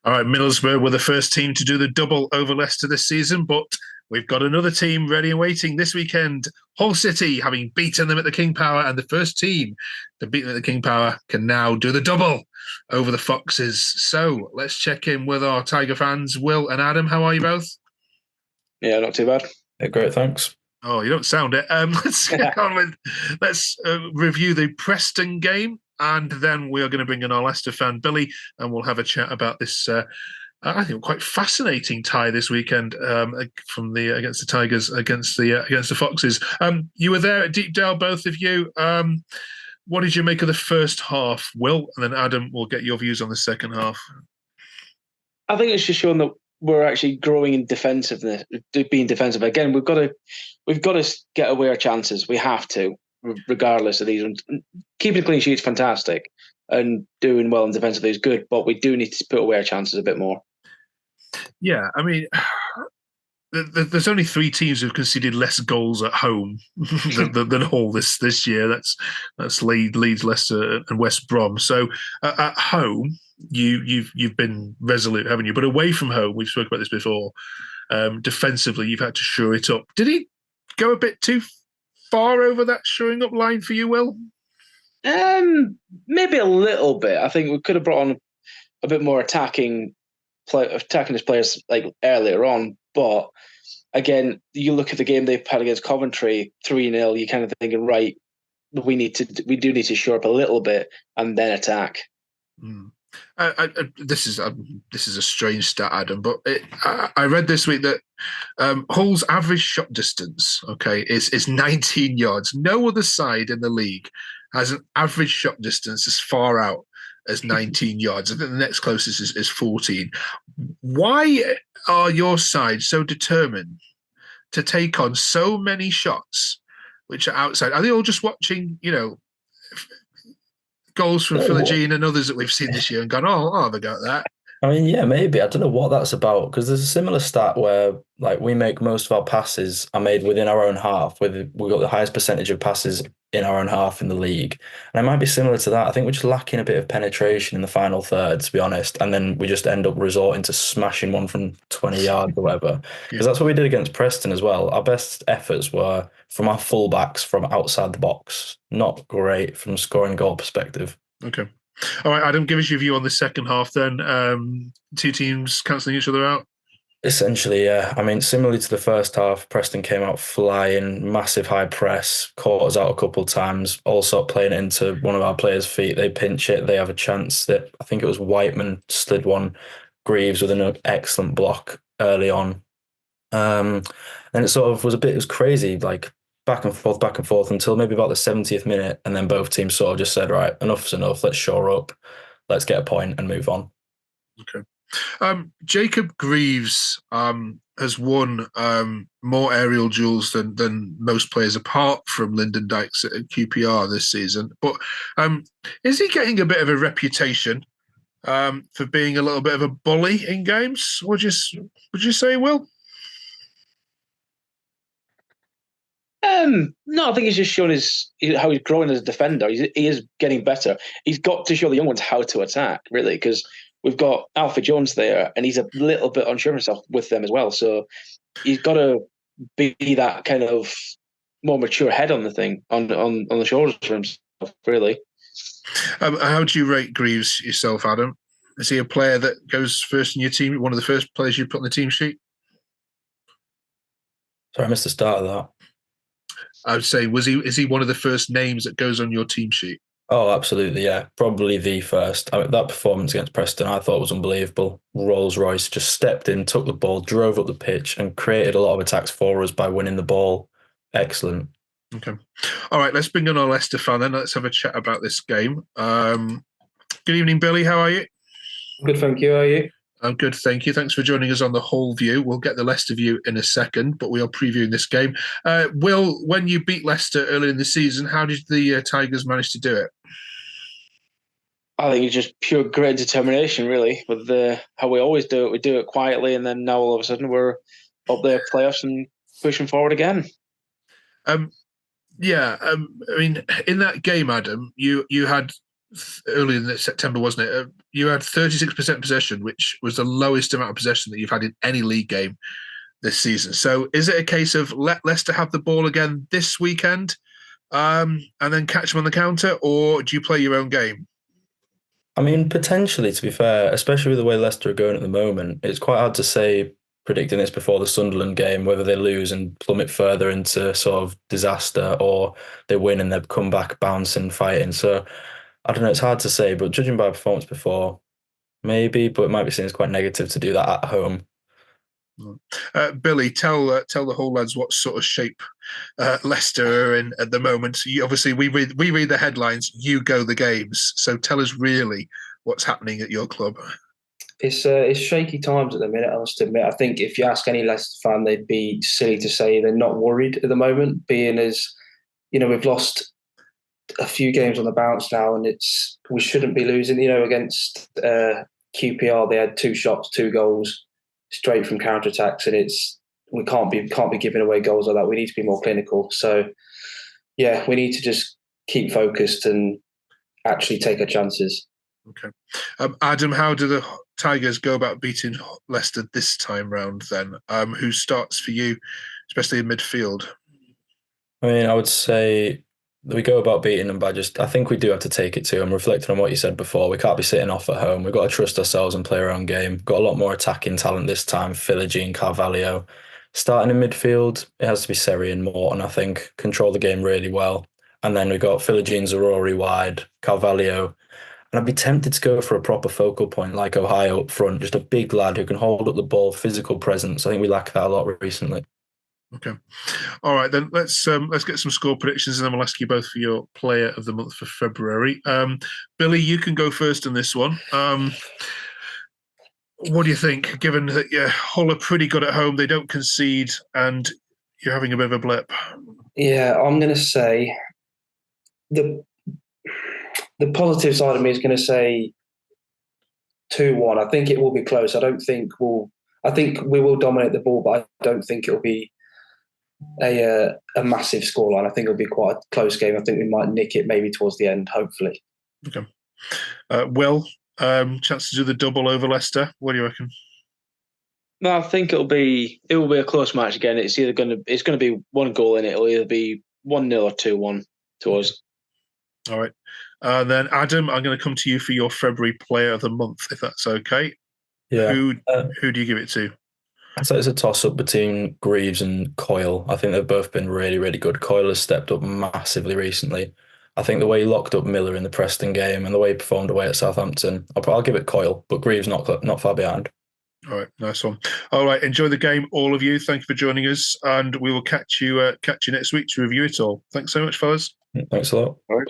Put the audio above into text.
All right, Middlesbrough were the first team to do the double over Leicester this season, but we've got another team ready and waiting this weekend. Hull City, having beaten them at the King Power, and the first team to beat them at the King Power can now do the double over the Foxes. So let's check in with our Tiger fans. Will and Adam, how are you both? Yeah, not too bad. Yeah, great, thanks. Oh, you don't sound it. Let's get on with. Let's review the Preston game, and then we are going to bring in our Leicester fan Billy, and we'll have a chat about this. I think quite fascinating tie this weekend from the against the Tigers against the Foxes. You were there at Deepdale, both of you. What did you make of the first half, Will? And then Adam, we'll get your views on the second half. I think it's just showing that we're actually growing in defensiveness, being defensive. Again, we've got to get away our chances. We have to, regardless of these. Keeping a clean sheet is fantastic, and doing well in defensively is good. But we do need to put away our chances a bit more. Yeah, I mean, there's only 3 teams who've conceded less goals at home than Hull this year. That's Leeds, Leicester, and West Brom. So at home, you've been resolute, haven't you? But away from home, we've spoken about this before. Defensively, you've had to shore it up. Did he go a bit too far over that shoring up line for you, Will? Maybe a little bit. I think we could have brought on a bit more attacking his players like earlier on. But again, you look at the game they've had against Coventry, 3-0. You kind of thinking, right, we do need to shore up a little bit and then attack. Mm. This is a strange stat, Adam, but I read this week that Hull's average shot distance, is 19 yards. No other side in the league has an average shot distance as far out as 19 yards. I think the next closest is 14. Why are your side so determined to take on so many shots which are outside? Are they all just watching, goals from Philogene and others that we've seen this year and gone, oh, they got that? I mean, yeah, maybe. I don't know what that's about because there's a similar stat where like we make most of our passes are made within our own half. We've got the highest percentage of passes in our own half in the league, and it might be similar to that. I think we're just lacking a bit of penetration in the final third, to be honest, and then we just end up resorting to smashing one from 20 yards or whatever. Because that's what we did against Preston as well. Our best efforts were from our fullbacks from outside the box. Not great from scoring goal perspective. Okay. All right, Adam, give us your view on the second half then. 2 teams cancelling each other out? Essentially, yeah. I mean, similarly to the first half, Preston came out flying, massive high press, caught us out a couple of times, also playing it into one of our players' feet. They pinch it, they have a chance that I think it was Whiteman slid one, Greaves with an excellent block early on. And it sort of it was crazy, like back and forth until maybe about the 70th minute. And then both teams sort of just said, right, enough's enough. Let's shore up. Let's get a point and move on. Okay. Jacob Greaves has won more aerial duels than most players apart from Lyndon Dykes at QPR this season. But is he getting a bit of a reputation for being a little bit of a bully in games? Would you say, Will? No, I think he's just shown how he's growing as a defender. He is getting better. He's got to show the young ones how to attack, really, because we've got Alfie Jones there, and he's a little bit unsure of himself with them as well. So he's got to be that kind of more mature head on the thing, on the shoulders for himself, really. How do you rate Greaves yourself, Adam? Is he a player that goes first in your team? One of the first players you put on the team sheet? Sorry, I missed the start of that. I would say, is he one of the first names that goes on your team sheet? Oh, absolutely, yeah. Probably the first. I mean, that performance against Preston, I thought was unbelievable. Rolls-Royce just stepped in, took the ball, drove up the pitch, and created a lot of attacks for us by winning the ball. Excellent. Okay. All right, let's bring in our Leicester fan then. Let's have a chat about this game. Good evening, Billy. How are you? Good, thank you. How are you? I'm good, thank you. Thanks for joining us on the Hull View. We'll get the Leicester View in a second, but we are previewing this game. Will, when you beat Leicester earlier in the season, how did the Tigers manage to do it? I think it's just pure grit determination, really, with how we always do it. We do it quietly, and then now all of a sudden we're up there playoffs and pushing forward again. I mean, in that game, Adam, you had earlier in September, wasn't it? You had 36% possession, which was the lowest amount of possession that you've had in any league game this season. So is it a case of let Leicester have the ball again this weekend and then catch them on the counter, or do you play your own game? I mean, potentially, to be fair, especially with the way Leicester are going at the moment, it's quite hard to say, predicting this before the Sunderland game, whether they lose and plummet further into sort of disaster or they win and they've come back bouncing, fighting. So I don't know, it's hard to say, but judging by performance before, maybe, but it might be seen as quite negative to do that at home. Billy, tell the whole lads what sort of shape Leicester are in at the moment. Obviously, we read the headlines. You go the games. So tell us really what's happening at your club. It's shaky times at the minute, I must admit. I think if you ask any Leicester fan, they'd be silly to say they're not worried at the moment, being as, we've lost a few games on the bounce now, and we shouldn't be losing. Against QPR, they had 2 shots, 2 goals straight from counter-attacks, and we can't be giving away goals like that. We need to be more clinical. So, yeah, we need to just keep focused and actually take our chances. Okay. Adam, how do the Tigers go about beating Leicester this time round then? Who starts for you, especially in midfield? I mean, I would say we go about beating them by I think we do have to take it to them. Reflecting on what you said before, we can't be sitting off at home. We've got to trust ourselves and play our own game. Got a lot more attacking talent this time, Philogene and Carvalho. Starting in midfield, it has to be Seri and Morton, I think. Control the game really well. And then we've got Philogene, Zarori wide, Carvalho. And I'd be tempted to go for a proper focal point like Ohio up front, just a big lad who can hold up the ball, physical presence. I think we lack that a lot recently. Okay. All right, then let's get some score predictions, and then we'll ask you both for your player of the month for February. Billy, you can go first in this one. What do you think, given that Hull are pretty good at home, they don't concede, and you're having a bit of a blip? Yeah, I'm going to say the positive side of me is going to say 2-1. I think it will be close. I think we will dominate the ball, but I don't think it'll be a massive scoreline. I think it'll be quite a close game. I think we might nick it maybe towards the end, hopefully. Okay. Will, chance to do the double over Leicester. What do you reckon? No, I think it will be a close match again. It's going to be 1 goal in it. It'll either be 1-0 or 2-1 to us. All right. Then Adam, I'm going to come to you for your February player of the month, if that's okay. Yeah. Who do you give it to? So it's a toss-up between Greaves and Coyle. I think they've both been really, really good. Coyle has stepped up massively recently. I think the way he locked up Miller in the Preston game and the way he performed away at Southampton, I'll give it Coyle, but Greaves not far behind. All right, nice one. All right, enjoy the game, all of you. Thank you for joining us, and we will catch you next week to review it all. Thanks so much, fellas. Thanks a lot. All right.